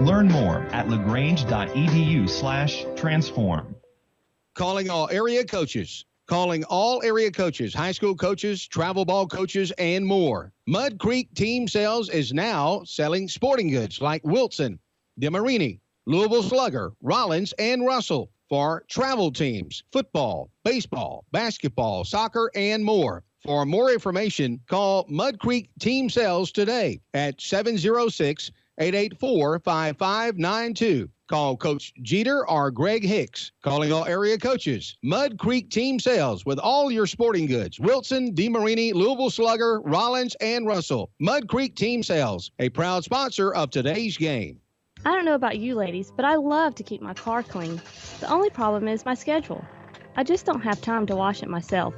Learn more at lagrange.edu/transform. Calling all area coaches. Calling all area coaches, high school coaches, travel ball coaches, and more. Mud Creek Team Sales is now selling sporting goods like Wilson, DeMarini, Louisville Slugger, Rollins, and Russell for travel teams, football, baseball, basketball, soccer, and more. For more information, call Mud Creek Team Sales today at 706-884-5592. Call Coach Jeter or Greg Hicks. Calling all area coaches. Mud Creek Team Sales with all your sporting goods. Wilson, DeMarini, Louisville Slugger, Rollins, and Russell. Mud Creek Team Sales, a proud sponsor of today's game. I don't know about you ladies, but I love to keep my car clean. The only problem is my schedule. I just don't have time to wash it myself.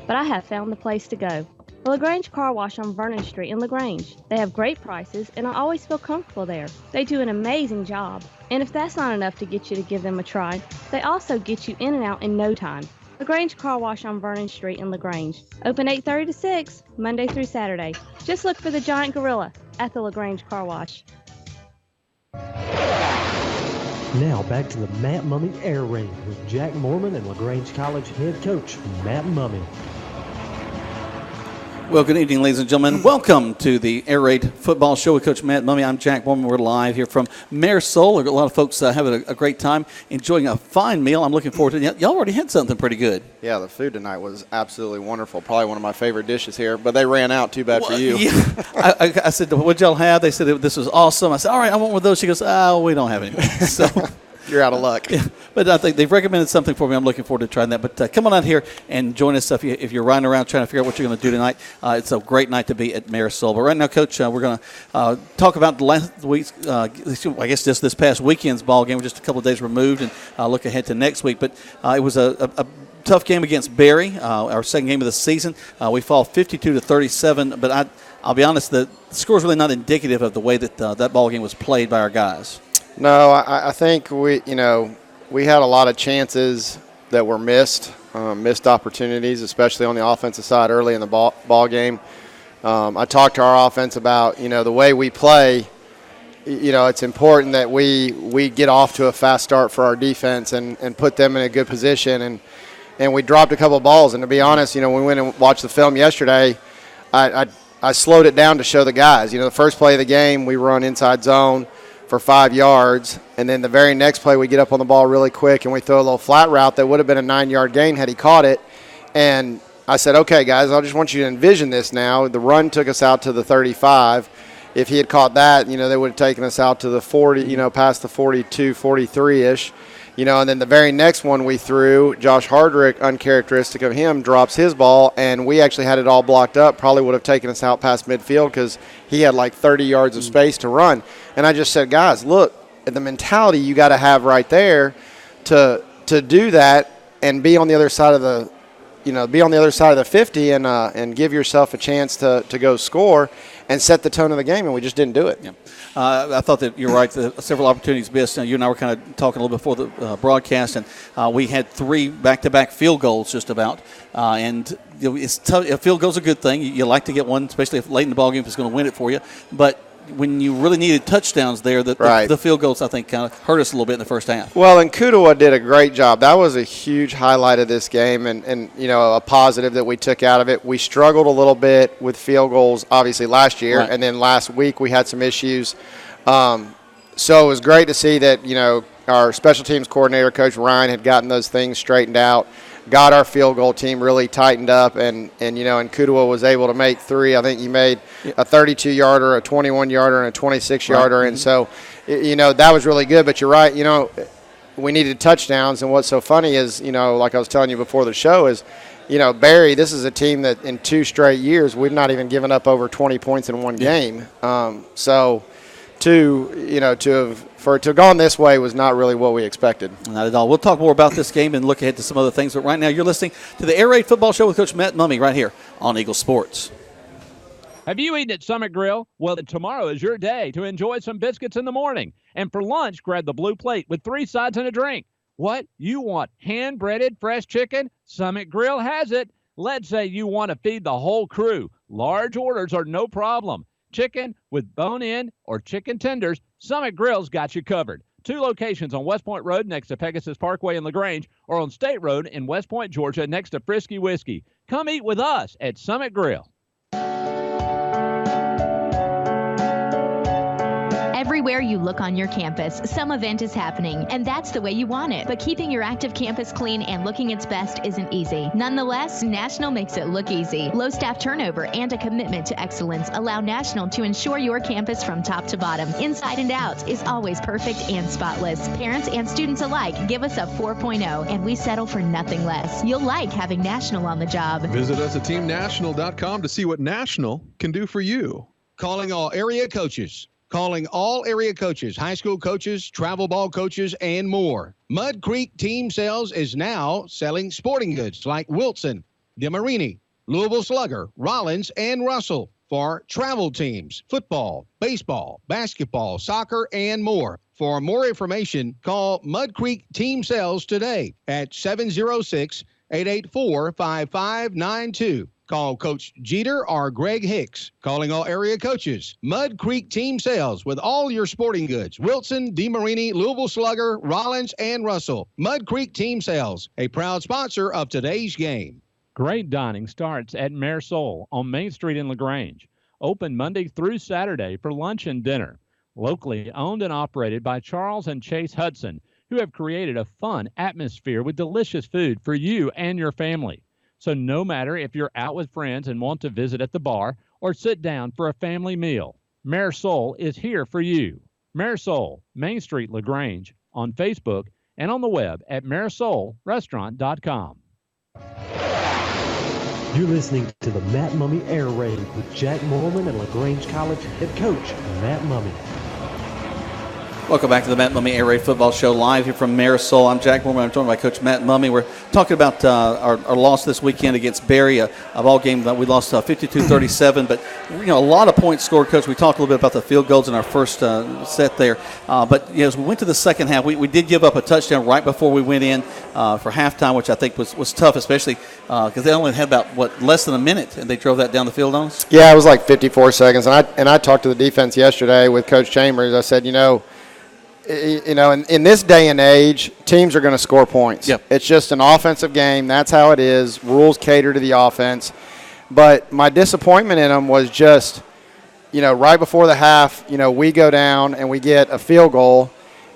But I have found the place to go. The LaGrange Car Wash on Vernon Street in LaGrange. They have great prices, and I always feel comfortable there. They do an amazing job. And if that's not enough to get you to give them a try, they also get you in and out in no time. LaGrange Car Wash on Vernon Street in LaGrange. Open 8:30 to 6, Monday through Saturday. Just look for the giant gorilla at the LaGrange Car Wash. Now back to the Matt Mumme Air Raid with Jack Mormon and LaGrange College head coach Matt Mumme. Well, good evening, ladies and gentlemen. Welcome to the Air Raid Football Show with Coach Matt Mumme. I'm Jack Mormon. We're live here from Marisol. A lot of folks having a great time, enjoying a fine meal. I'm looking forward to it. Y'all already had something pretty good. Yeah, the food tonight was absolutely wonderful. Probably one of my favorite dishes here, but they ran out. Too bad for you. Yeah. I said, what'd y'all have? They said, this was awesome. I said, all right, I want one of those. She goes, we don't have any. So you're out of luck. Yeah, but I think they've recommended something for me. I'm looking forward to trying that. But come on out here and join us if you're riding around trying to figure out what you're going to do tonight. It's a great night to be at Marisol. But right now, Coach, we're going to talk about the last week's, I guess just this past weekend's ball game. We're just a couple of days removed and look ahead to next week. But it was a tough game against Berry, our second game of the season. We fall 52-37. But I'll be honest, the score's really not indicative of the way that that ball game was played by our guys. No, I think we had a lot of chances that were missed opportunities, especially on the offensive side early in the ball game. I talked to our offense about, the way we play. It's important that we get off to a fast start for our defense and put them in a good position. And we dropped a couple of balls. And to be honest, when we went and watched the film yesterday, I slowed it down to show the guys. The first play of the game, we run inside zone for 5 yards, and then the very next play we get up on the ball really quick and we throw a little flat route that would have been a 9-yard gain had he caught it. And I said, okay, guys, I just want you to envision this now. The run took us out to the 35. If he had caught that, they would have taken us out to the 40, past the 42, 43-ish. And then the very next one we threw, Josh Hardrick, uncharacteristic of him, drops his ball, and we actually had it all blocked up. Probably would have taken us out past midfield because he had like 30 yards of space to run. And I just said, guys, look, the mentality you got to have right there to do that and be on the other side of the, be on the other side of the 50 and give yourself a chance to go score and set the tone of the game, and we just didn't do it. Yeah. I thought that you're right. Several opportunities missed. You and I were kind of talking a little before the broadcast, and we had 3 back-to-back field goals just about. And it's tough. A field goal's a good thing. You like to get one, especially if late in the ballgame if it's going to win it for you. But when you really needed touchdowns there, the field goals, I think, kind of hurt us a little bit in the first half. Well, and Kudawa did a great job. That was a huge highlight of this game and a positive that we took out of it. We struggled a little bit with field goals, obviously, last year, and then last week we had some issues. So it was great to see that, our special teams coordinator, Coach Ryan, had gotten those things straightened out, got our field goal team really tightened up, and Kudawa was able to make 3. I think he made a 32-yarder, a 21-yarder, and a 26-yarder, right. And so, that was really good. But you're right, we needed touchdowns, and what's so funny is, like I was telling you before the show is, Barry, this is a team that in 2 straight years we've not even given up over 20 points in one game. So for it to have gone this way was not really what we expected. Not at all. We'll talk more about this game and look ahead to some other things. But right now you're listening to the Air Raid Football Show with Coach Matt Mumme right here on Eagle Sports. Have you eaten at Summit Grill? Well, then tomorrow is your day to enjoy some biscuits in the morning. And for lunch, grab the blue plate with 3 sides and a drink. What? You want hand-breaded fresh chicken? Summit Grill has it. Let's say you want to feed the whole crew. Large orders are no problem. chicken with bone-in or chicken tenders, Summit Grill's got you covered. 2 locations on West Point Road next to Pegasus Parkway in LaGrange, or on State Road in West Point, Georgia, next to Frisky Whiskey. Come eat with us at Summit Grill. Everywhere you look on your campus, some event is happening, and that's the way you want it. But keeping your active campus clean and looking its best isn't easy. Nonetheless, National makes it look easy. Low staff turnover and a commitment to excellence allow National to ensure your campus from top to bottom, inside and out, is always perfect and spotless. Parents and students alike give us a 4.0, and we settle for nothing less. You'll like having National on the job. Visit us at teamnational.com to see what National can do for you. Calling all area coaches. Calling all area coaches, high school coaches, travel ball coaches, and more. Mud Creek Team Sales is now selling sporting goods like Wilson, DeMarini, Louisville Slugger, Rollins, and Russell for travel teams, football, baseball, basketball, soccer, and more. For more information, call Mud Creek Team Sales today at 706-884-5592. Call Coach Jeter or Greg Hicks. Calling all area coaches. Mud Creek Team Sales with all your sporting goods. Wilson, DeMarini, Louisville Slugger, Rollins, and Russell. Mud Creek Team Sales, a proud sponsor of today's game. Great dining starts at Marisol on Main Street in LaGrange. Open Monday through Saturday for lunch and dinner. Locally owned and operated by Charles and Chase Hudson, who have created a fun atmosphere with delicious food for you and your family. So no matter if you're out with friends and want to visit at the bar or sit down for a family meal, Marisol is here for you. Marisol, Main Street, LaGrange, on Facebook and on the web at marisolrestaurant.com. You're listening to the Matt Mumme Air Raid with Jack Mormon and LaGrange College head coach Matt Mumme. Welcome back to the Matt Mumme Air Raid Football Show live here from Marisol. I'm Jack Mormon. I'm joined by Coach Matt Mumme. We're talking about our loss this weekend against Berry, a ball game that we lost 52-37. But a lot of points scored, Coach. We talked a little bit about the field goals in our first set there. But as we went to the second half, we did give up a touchdown right before we went in for halftime, which I think was tough, especially because they only had about less than a minute, and they drove that down the field on us. Yeah, it was like 54 seconds. And I talked to the defense yesterday with Coach Chambers. I said, in this day and age, teams are going to score points. Yep. It's just an offensive game. That's how it is. Rules cater to the offense. But my disappointment in them was just, right before the half, we go down and we get a field goal,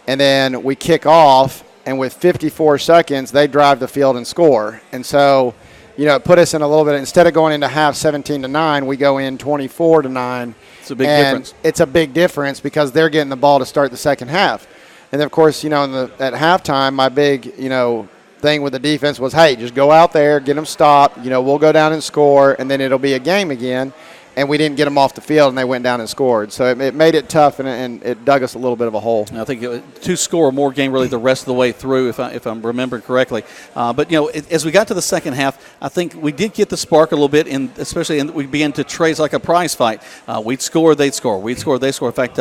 and then we kick off, and with 54 seconds, they drive the field and score. And so, it put us in a little bit. Instead of going into half 17-9, we go in 24-9. It's a big difference. It's a big difference because they're getting the ball to start the second half. And, of course, at halftime, my big, thing with the defense was, hey, just go out there, get them stopped. We'll go down and score, and then it'll be a game again. And we didn't get them off the field, and they went down and scored. So it made it tough, and it dug us a little bit of a hole. I think it was 2-score or more game really the rest of the way through, if I'm remembering correctly. But as we got to the second half, I think we did get the spark a little bit, especially we began to trade like a prize fight. We'd score, they'd score. We'd score, they'd score. In fact,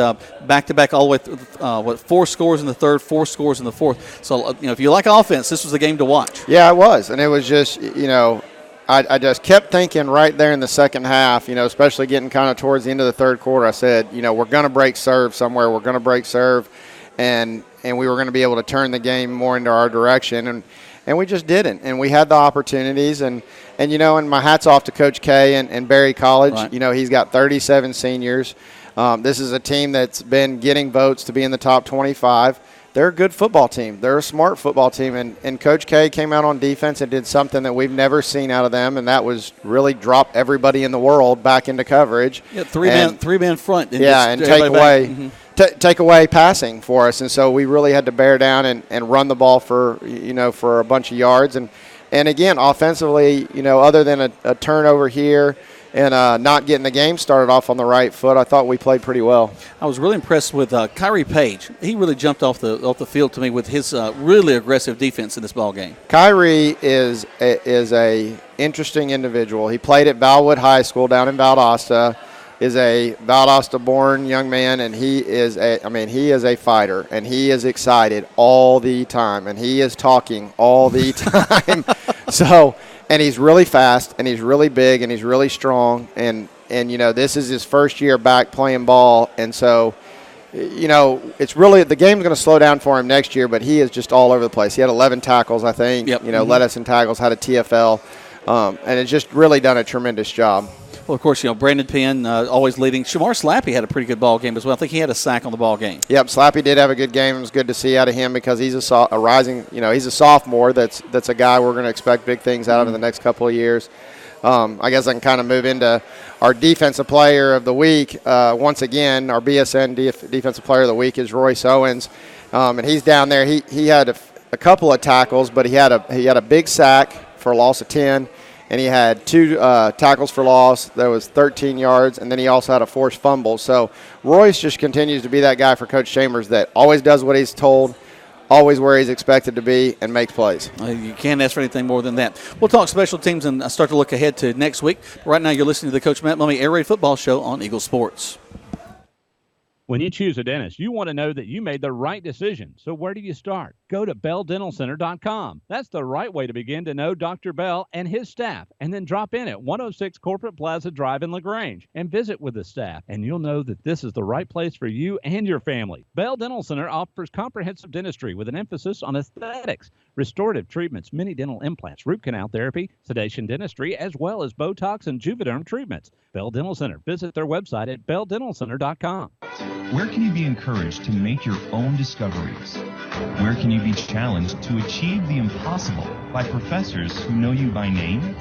back-to-back all the way through, 4 scores in the third, 4 scores in the fourth. So, if you like offense, this was the game to watch. Yeah, it was. And it was just, I just kept thinking right there in the second half, especially getting kind of towards the end of the third quarter, I said, we're going to break serve somewhere. We're going to break serve, and we were going to be able to turn the game more into our direction, and we just didn't. And we had the opportunities, and my hat's off to Coach K and Berry College. Right. He's got 37 seniors. This is a team that's been getting votes to be in the top 25. They're a good football team. They're a smart football team. And Coach K came out on defense and did something that we've never seen out of them, and that was really drop everybody in the world back into coverage. Yeah, three-man front. And take away passing for us. And so we really had to bear down and run the ball for a bunch of yards. And again, offensively, other than a turnover here, and not getting the game started off on the right foot, I thought we played pretty well. I was really impressed with Kyrie Page. He really jumped off the field to me with his really aggressive defense in this ball game. Kyrie is a interesting individual. He played at Valwood High School down in Valdosta. Is a Valdosta-born young man, and he is a fighter, and he is excited all the time, and he is talking all the time. And he's really fast, and he's really big, and he's really strong, and and this is his first year back playing ball, and so it's really the game's going to slow down for him next year. But he is just all over the place. He had 11 tackles, I think. Yep. Led us in tackles, had a TFL, and it's just really done a tremendous job. Well, of course, Brandon Penn always leading. Shamar Slappy had a pretty good ball game as well. I think he had a sack on the ball game. Yep, Slappy did have a good game. It was good to see out of him because he's a rising. He's a sophomore. That's a guy we're going to expect big things out of in the next couple of years. I guess I can kind of move into our defensive player of the week. Once again, our BSN defensive player of the week is Royce Owens, and he's down there. He had a couple of tackles, but he had a big sack for a loss of 10. And he had 2 tackles for loss. That was 13 yards, and then he also had a forced fumble. So Royce just continues to be that guy for Coach Chambers that always does what he's told, always where he's expected to be, and makes plays. You can't ask for anything more than that. We'll talk special teams and start to look ahead to next week. Right now you're listening to the Coach Matt Mumme Air Raid Football Show on Eagle Sports. When you choose a dentist, you want to know that you made the right decision. So where do you start? Go to BellDentalCenter.com. That's the right way to begin to know Dr. Bell and his staff. And then drop in at 106 Corporate Plaza Drive in LaGrange and visit with the staff. And you'll know that this is the right place for you and your family. Bell Dental Center offers comprehensive dentistry with an emphasis on aesthetics, restorative treatments, mini dental implants, root canal therapy, sedation dentistry, as well as Botox and Juvederm treatments. Bell Dental Center. Visit their website at BellDentalCenter.com. Where can you be encouraged to make your own discoveries? Where can you be challenged to achieve the impossible by professors who know you by name?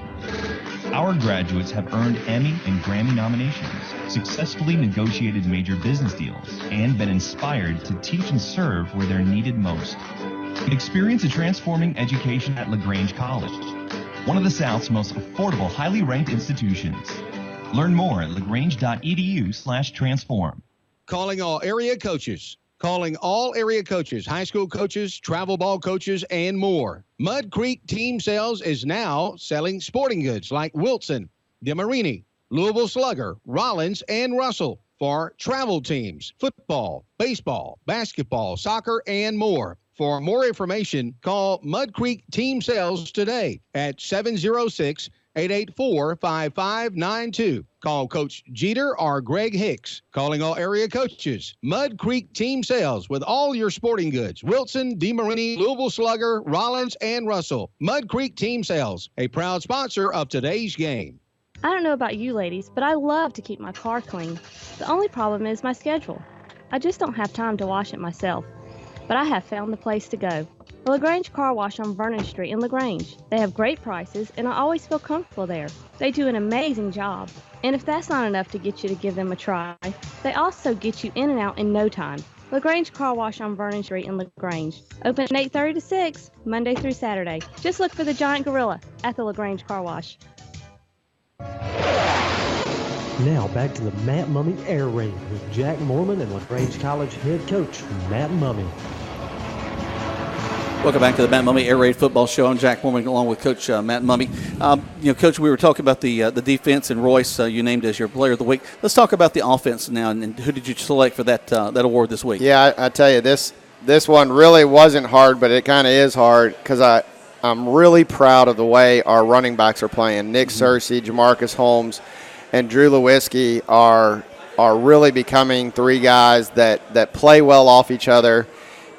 Our graduates have earned Emmy and Grammy nominations, successfully negotiated major business deals, and been inspired to teach and serve where they're needed most. Experience a transforming education at LaGrange College, one of the South's most affordable, highly ranked institutions. Learn more at lagrange.edu/transform. Calling all area coaches. Calling all area coaches, high school coaches, travel ball coaches, and more. Mud Creek Team Sales is now selling sporting goods like Wilson, DeMarini, Louisville Slugger, Rollins, and Russell for travel teams, football, baseball, basketball, soccer, and more. For more information, call Mud Creek Team Sales today at 706-884-5592. Call Coach Jeter or Greg Hicks. Calling all area coaches. Mud Creek Team Sales with all your sporting goods. Wilson, DeMarini, Louisville Slugger, Rollins, and Russell. Mud Creek Team Sales, a proud sponsor of today's game. I don't know about you ladies, but I love to keep my car clean. The only problem is my schedule. I just don't have time to wash it myself. But I have found the place to go. The LaGrange Car Wash on Vernon Street in LaGrange. They have great prices, and I always feel comfortable there. They do an amazing job. And if that's not enough to get you to give them a try, they also get you in and out in no time. LaGrange Car Wash on Vernon Street in LaGrange. Open at 8:30 to 6, Monday through Saturday. Just look for the giant gorilla at the LaGrange Car Wash. Now back to the Matt Mumme Air Raid with Jack Mormon and LaGrange College head coach Matt Mumme. Welcome back to the Matt Mumme Air Raid Football Show. I'm Jack Mormon along with Coach Matt Mumme. Coach, we were talking about the defense and Royce you named as your player of the week. Let's talk about the offense now, and who did you select for that award this week? Yeah, I tell you, this one really wasn't hard, but it kind of is hard because I'm really proud of the way our running backs are playing. Nick Searcy, Jamarcus Holmes, and Drew Lewinsky are really becoming three guys that play well off each other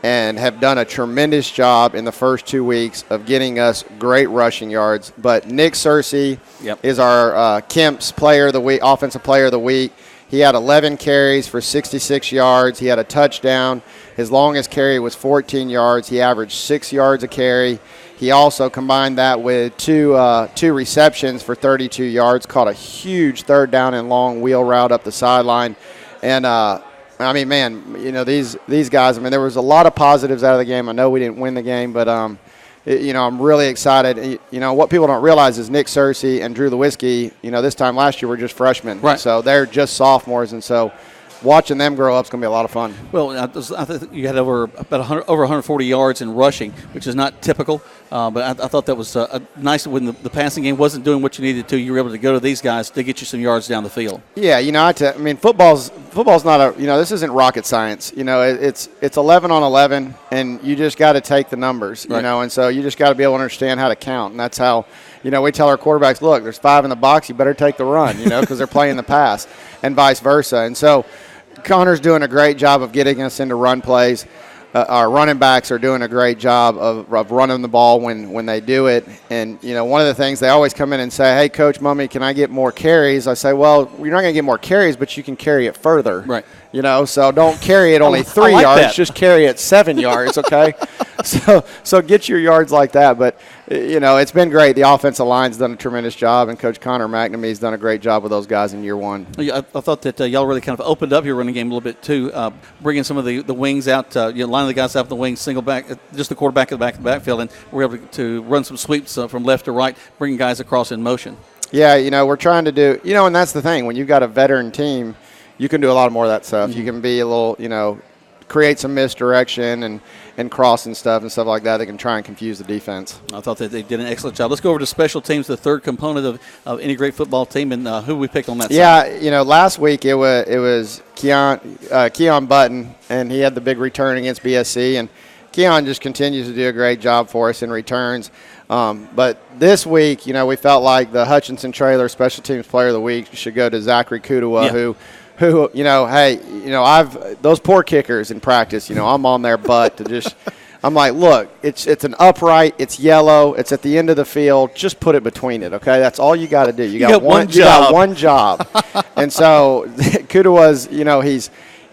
and have done a tremendous job in the first 2 weeks of getting us great rushing yards. But Nick Searcy is our Kemp's player of the week, offensive player of the week. He had 11 carries for 66 yards. He had a touchdown. His longest carry was 14 yards. He averaged 6 yards a carry. He also combined that with two receptions for 32 yards, caught a huge third down and long wheel route up the sideline. And, I mean, man, these guys, there was a lot of positives out of the game. I know we didn't win the game, but, I'm really excited. What people don't realize is Nick Searcy and Drew Lewinsky, this time last year were just freshmen. Right. So they're just sophomores, and so watching them grow up is going to be a lot of fun. Well, I think you had over 140 yards in rushing, which is not typical. But I thought that was nice when the passing game wasn't doing what you needed to. You were able to go to these guys to get you some yards down the field. Yeah, football's football's not this isn't rocket science. It's 11 on 11, and you just got to take the numbers, right. And so you just got to be able to understand how to count, and that's how, we tell our quarterbacks, look, there's 5 in the box, you better take the run, because they're playing the pass, and vice versa. And so Connor's doing a great job of getting us into run plays. Our running backs are doing a great job of running the ball when they do it. And, one of the things they always come in and say, hey, Coach Mumme, can I get more carries? I say, well, you're not going to get more carries, but you can carry it further. Right. So don't carry it only 3 like yards, that. just carry it 7 yards, okay? So get your yards like that. But, it's been great. The offensive line's done a tremendous job, and Coach Connor McNamee's done a great job with those guys in year one. I thought that y'all really kind of opened up your running game a little bit too, bringing some of the wings out, lining the guys out the wings, single back, just the quarterback at the back of the backfield, and we're able to run some sweeps from left to right, bringing guys across in motion. Yeah, we're trying to do, and that's the thing. When you've got a veteran team, you can do a lot more of that stuff. Mm-hmm. You can be a little, create some misdirection and crossing stuff and stuff like that. They can try and confuse the defense. I thought that they did an excellent job. Let's go over to special teams, the third component of any great football team, and who we picked on that side. Yeah, last week it was Keon Button, and he had the big return against BSC, and Keon just continues to do a great job for us in returns. But this week, we felt like the Hutchinson Trailer Special Teams Player of the Week should go to Zachary Kudawa, who I've those poor kickers in practice, I'm on their butt to just I'm like, look, it's an upright, it's yellow, it's at the end of the field, just put it between it, okay? That's all you got to do. You got one job. You got one job. And so Kudawa's,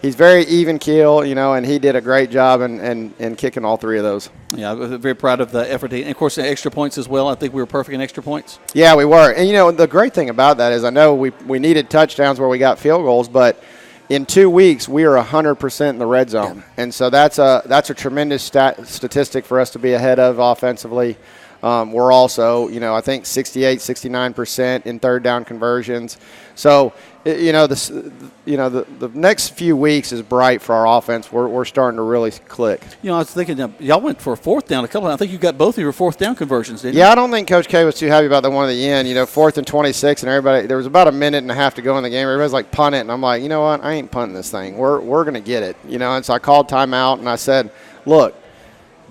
he's very even keel, and he did a great job in kicking all 3 of those. Yeah, I was very proud of the effort. And, of course, the extra points as well. I think we were perfect in extra points. Yeah, we were. And, the great thing about that is I know we needed touchdowns where we got field goals, but in 2 weeks we are 100% in the red zone. Yeah. And so that's a tremendous statistic for us to be ahead of offensively. We're also, I think 68, 69% in third down conversions. So, the next few weeks is bright for our offense. We're starting to really click. I was thinking y'all went for a fourth down a couple. I think you got both of your fourth down conversions, didn't you? Yeah, I don't think Coach K was too happy about the one at the end. 4th and 26, and everybody. There was about a minute and a half to go in the game. Everybody's like, punt it, and I'm like, you know what? I ain't punting this thing. We're gonna get it. And so I called timeout, and I said, look,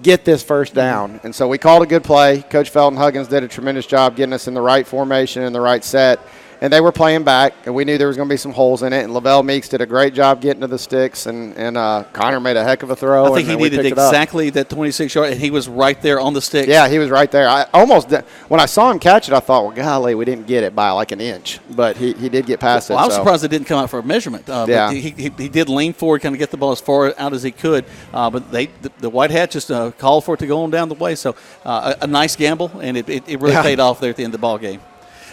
get this first down. And so we called a good play. Coach Felton Huggins did a tremendous job getting us in the right formation and the right set. And they were playing back, and we knew there was going to be some holes in it. And Lavelle Meeks did a great job getting to the sticks, and Connor made a heck of a throw. I think he needed exactly that 26-yard, and he was right there on the sticks. Yeah, he was right there. When I saw him catch it, I thought, well, golly, we didn't get it by like an inch. But he did get past it. I was surprised it didn't come out for a measurement. Yeah. But he did lean forward, kind of get the ball as far out as he could. But the White Hat just called for it to go on down the way. So a nice gamble, and it really paid off there at the end of the ball game.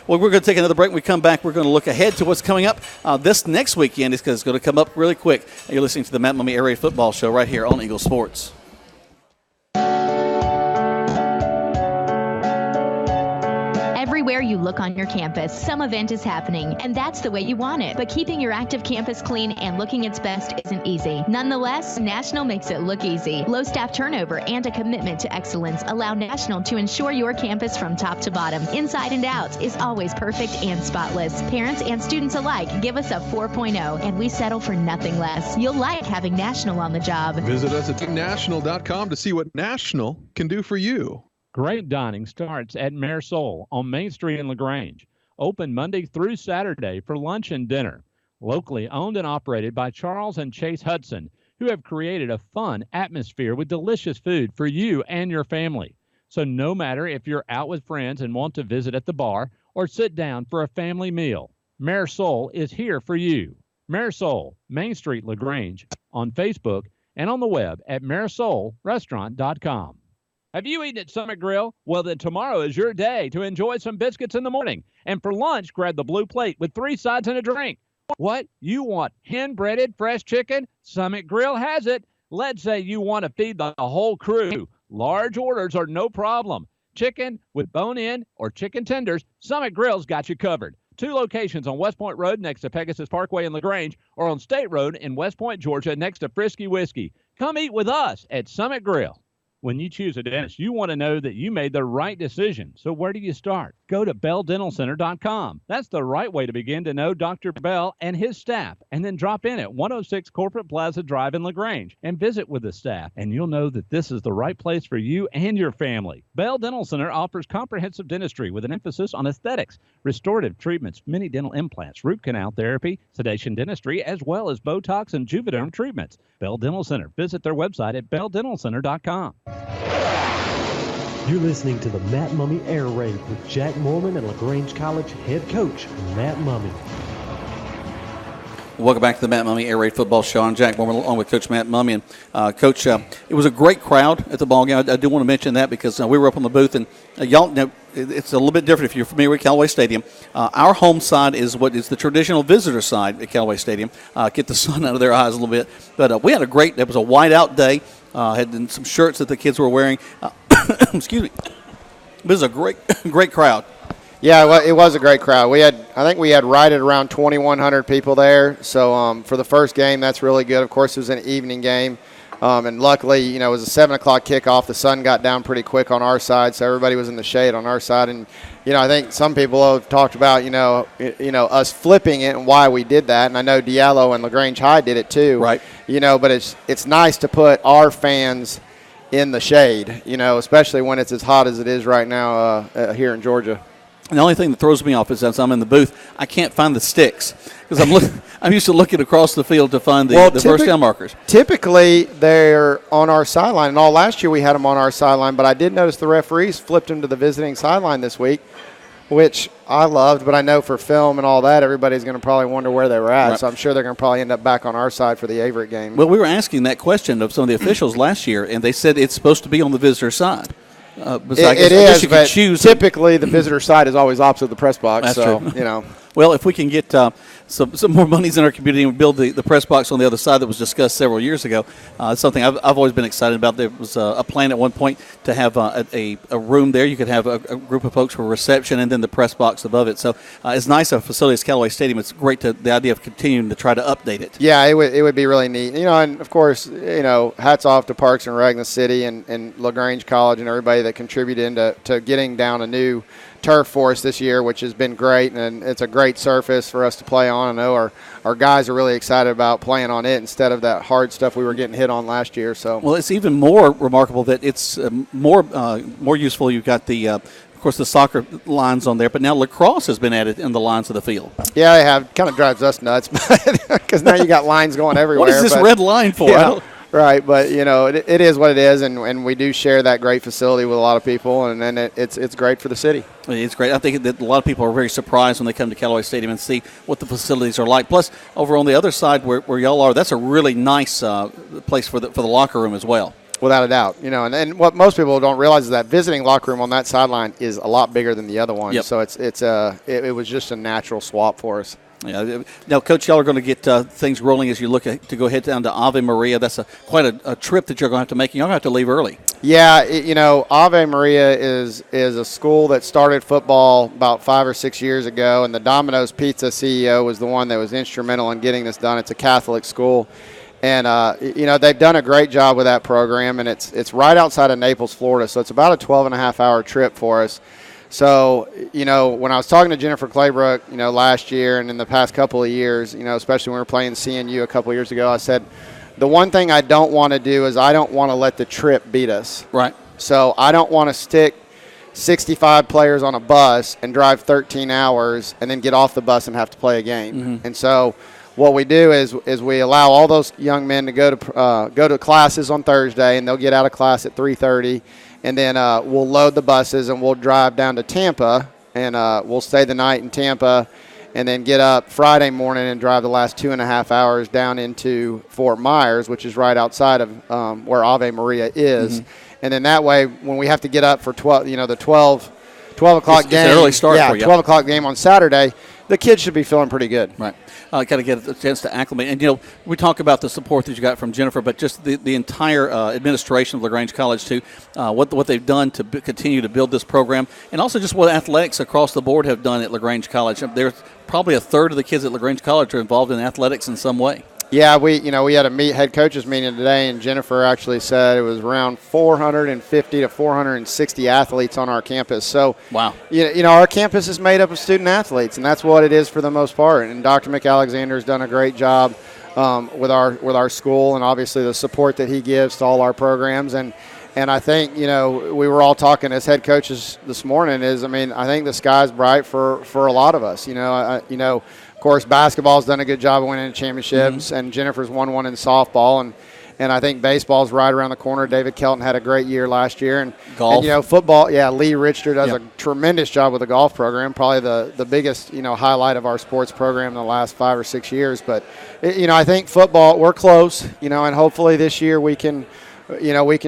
Well, we're going to take another break. When we come back, we're going to look ahead to what's coming up this next weekend. It's going to come up really quick. You're listening to the Matt Mumme Area Football Show right here on Eagle Sports. Everywhere you look on your campus, some event is happening, and that's the way you want it. But keeping your active campus clean and looking its best isn't easy. Nonetheless, National makes it look easy. Low staff turnover and a commitment to excellence allow National to ensure your campus from top to bottom, inside and out, is always perfect and spotless. Parents and students alike give us a 4.0, and we settle for nothing less. You'll like having National on the job. Visit us at national.com to see what National can do for you. Great dining starts at Marisol on Main Street in LaGrange. Open Monday through Saturday for lunch and dinner. Locally owned and operated by Charles and Chase Hudson, who have created a fun atmosphere with delicious food for you and your family. So no matter if you're out with friends and want to visit at the bar or sit down for a family meal, Marisol is here for you. Marisol, Main Street, LaGrange, on Facebook and on the web at marisolrestaurant.com. Have you eaten at Summit Grill? Well, then tomorrow is your day to enjoy some biscuits in the morning. And for lunch, grab the blue plate with 3 sides and a drink. What? You want hand-breaded fresh chicken? Summit Grill has it. Let's say you want to feed the whole crew. Large orders are no problem. Chicken with bone-in or chicken tenders, Summit Grill's got you covered. 2 locations on West Point Road next to Pegasus Parkway in LaGrange, or on State Road in West Point, Georgia, next to Frisky Whiskey. Come eat with us at Summit Grill. When you choose a dentist, you want to know that you made the right decision. So where do you start? Go to BellDentalCenter.com. That's the right way to begin to know Dr. Bell and his staff. And then drop in at 106 Corporate Plaza Drive in LaGrange and visit with the staff. And you'll know that this is the right place for you and your family. Bell Dental Center offers comprehensive dentistry with an emphasis on aesthetics, restorative treatments, mini dental implants, root canal therapy, sedation dentistry, as well as Botox and Juvederm treatments. Bell Dental Center. Visit their website at BellDentalCenter.com. You're listening to the Matt Mumme Air Raid with Jack Mormon and LaGrange College head coach Matt Mumme. Welcome back to the Matt Mumme Air Raid Football Show. I'm Jack Mormon along with Coach Matt Mumme. And Coach, it was a great crowd at the ball game. I do want to mention that because we were up on the booth, and y'all know it's a little bit different if you're familiar with Callaway Stadium. Our home side is what is the traditional visitor side at Callaway Stadium. Get the sun out of their eyes a little bit. But we had it was a whiteout day. Had some shirts that the kids were wearing. Excuse me. This is a great crowd. Yeah, it was a great crowd. I think we had right at around 2,100 people there. So for the first game, that's really good. Of course, it was an evening game. And luckily, it was a 7 o'clock kickoff. The sun got down pretty quick on our side, so everybody was in the shade on our side. And, I think some people have talked about, us flipping it and why we did that. And I know Diallo and LaGrange High did it too. Right. But it's nice to put our fans in the shade, especially when it's as hot as it is right now here in Georgia. And the only thing that throws me off is as I'm in the booth, I can't find the sticks because I'm used to looking across the field to find the first down markers. Typically, they're on our sideline. And all last year we had them on our sideline, but I did notice the referees flipped them to the visiting sideline this week, which I loved. But I know for film and all that, everybody's going to probably wonder where they were at. Right. So I'm sure they're going to probably end up back on our side for the Averett game. Well, we were asking that question of some of the officials last year, and they said it's supposed to be on the visitor side. It is, but typically the visitor side is always opposite the press box. That's true. Well, if we can get some more monies in our community and build the press box on the other side that was discussed several years ago, it's something I've always been excited about. There was a plan at one point to have a room there. You could have a group of folks for reception and then the press box above it. So it's nice a facility as Callaway Stadium. It's great the idea of continuing to try to update it. Yeah, it would be really neat. And of course, hats off to Parks and Rec in the city and LaGrange College and everybody that contributed to getting down a new turf for us this year, which has been great, and it's a great surface for us to play on. I know our guys are really excited about playing on it instead of that hard stuff we were getting hit on last year. So, well, it's even more remarkable that it's more useful. You've got of course, the soccer lines on there, but now lacrosse has been added in the lines of the field. Yeah, they have. Kind of drives us nuts because now you got lines going everywhere. What is this red line for? Yeah. Right, but it is what it is, and we do share that great facility with a lot of people, and then it's great for the city. It's great. I think that a lot of people are very surprised when they come to Callaway Stadium and see what the facilities are like. Plus, over on the other side where y'all are, that's a really nice place for the locker room as well. Without a doubt, and what most people don't realize is that visiting locker room on that sideline is a lot bigger than the other one. Yep. So it was just a natural swap for us. Yeah. Now, Coach, y'all are going to get things rolling as you look to go head down to Ave Maria. That's quite a trip that you're going to have to make. You're going to have to leave early. Yeah, Ave Maria is a school that started football about 5 or 6 years ago, and the Domino's Pizza CEO was the one that was instrumental in getting this done. It's a Catholic school, and they've done a great job with that program, and it's right outside of Naples, Florida, so it's about a 12-and-a-half-hour trip for us. So, when I was talking to Jennifer Claybrook, last year and in the past couple of years, especially when we were playing CNU a couple of years ago, I said, the one thing I don't want to do is I don't want to let the trip beat us. Right. So I don't want to stick 65 players on a bus and drive 13 hours and then get off the bus and have to play a game. Mm-hmm. And so what we do is we allow all those young men to go to classes on Thursday, and they'll get out of class at 3:30. And then we'll load the buses and we'll drive down to Tampa, and we'll stay the night in Tampa and then get up Friday morning and drive the last 2.5 hours down into Fort Myers, which is right outside of where Ave Maria is. Mm-hmm. And then that way, when we have to get up for 12 o'clock game. It's an early start for you. 12 o'clock game on Saturday, the kids should be feeling pretty good. Right. Got to get a chance to acclimate. And, we talk about the support that you got from Jennifer, but just the entire administration of LaGrange College, too, what they've done to continue to build this program, and also just what athletics across the board have done at LaGrange College. There's probably a third of the kids at LaGrange College are involved in athletics in some way. Yeah, we had a head coaches meeting today, and Jennifer actually said it was around 450 to 460 athletes on our campus. So, wow, our campus is made up of student athletes, and that's what it is for the most part. And Dr. McAlexander has done a great job with our school, and obviously the support that he gives to all our programs. And I think we were all talking as head coaches this morning. I think the sky's bright for a lot of us. Of course, basketball's done a good job of winning championships, and Jennifer's won one in softball, and I think baseball's right around the corner. David Kelton had a great year last year, and golf. And, football. Yeah, Lee Richter does a tremendous job with the golf program. Probably the biggest highlight of our sports program in the last 5 or 6 years. But I think football, we're close. And hopefully this year we can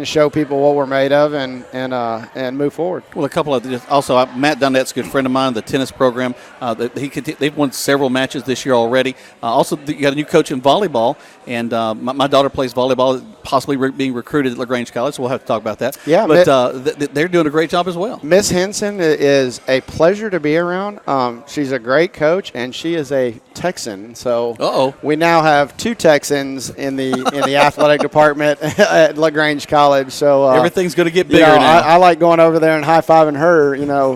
show people what we're made of and move forward. Well, a couple of also Matt Dunnett's a good friend of mine, the tennis program. They've won several matches this year already. Also, you got a new coach in volleyball, and my daughter plays volleyball, possibly being recruited at LaGrange College. So we'll have to talk about that. Yeah, but they're doing a great job as well. Miss Henson is a pleasure to be around. She's a great coach, and she is a Texan. So we now have 2 Texans in the athletic department at LaGrange College. So everything's going to get bigger now. I like going over there and high-fiving her,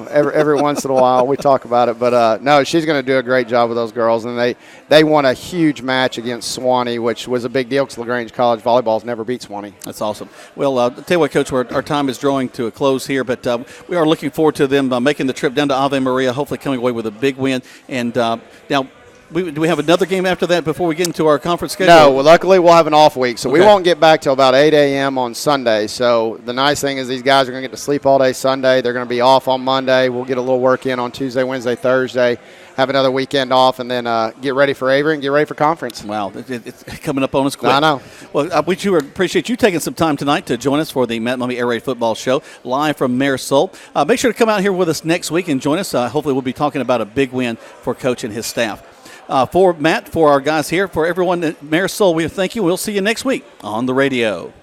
every once in a while. We talk about it. But, no, she's going to do a great job with those girls. And they won a huge match against Swanee, which was a big deal because LaGrange College volleyball's never beat Swanee. That's awesome. Well, I'll tell you what, Coach, our time is drawing to a close here, but we are looking forward to them making the trip down to Ave Maria, hopefully coming away with a big win. And now, do we have another game after that before we get into our conference schedule? No, well, luckily we'll have an off week, so we won't get back till about 8 a.m. on Sunday. So the nice thing is these guys are going to get to sleep all day Sunday. They're going to be off on Monday. We'll get a little work in on Tuesday, Wednesday, Thursday, have another weekend off, and then get ready for Avery and get ready for conference. Wow, it's coming up on us quick. I know. Well, I appreciate you taking some time tonight to join us for the Matt Mumme Air Raid Football Show, live from Marisol. Make sure to come out here with us next week and join us. Hopefully we'll be talking about a big win for Coach and his staff. For Matt, for our guys here, for everyone at Marisol, we thank you. We'll see you next week on the radio.